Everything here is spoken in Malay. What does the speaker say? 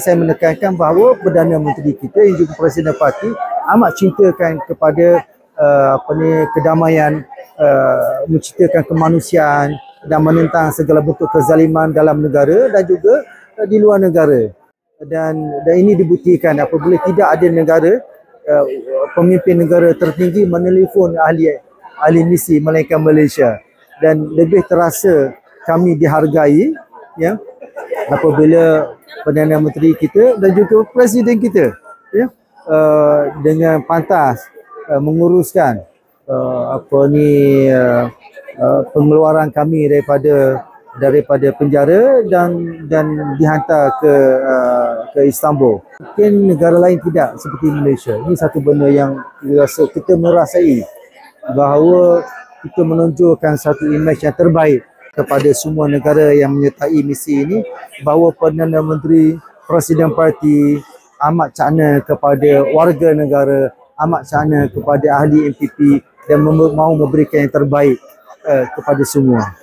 saya menekankan bahawa Perdana Menteri kita yang juga Presiden Parti amat cintakan kepada kedamaian, menciptakan kemanusiaan dan menentang segala bentuk kezaliman dalam negara dan juga di luar negara. Dan ini dibuktikan apabila tidak ada negara, pemimpin negara tertinggi menelefon ahli misi melainkan Malaysia. Dan lebih terasa kami dihargai ya apabila Perdana Menteri kita dan juga Presiden kita ya dengan pantas menguruskan pengeluaran kami daripada penjara dan dihantar ke Istanbul. Mungkin negara lain tidak seperti Malaysia. Ini satu benda yang kita merasai bahawa kita menunjukkan satu imej yang terbaik kepada semua negara yang menyertai misi ini, bahawa Perdana Menteri, Presiden Parti amat cakna kepada warga negara, amat cakna kepada ahli MPP dan mahu memberikan yang terbaik kepada semua.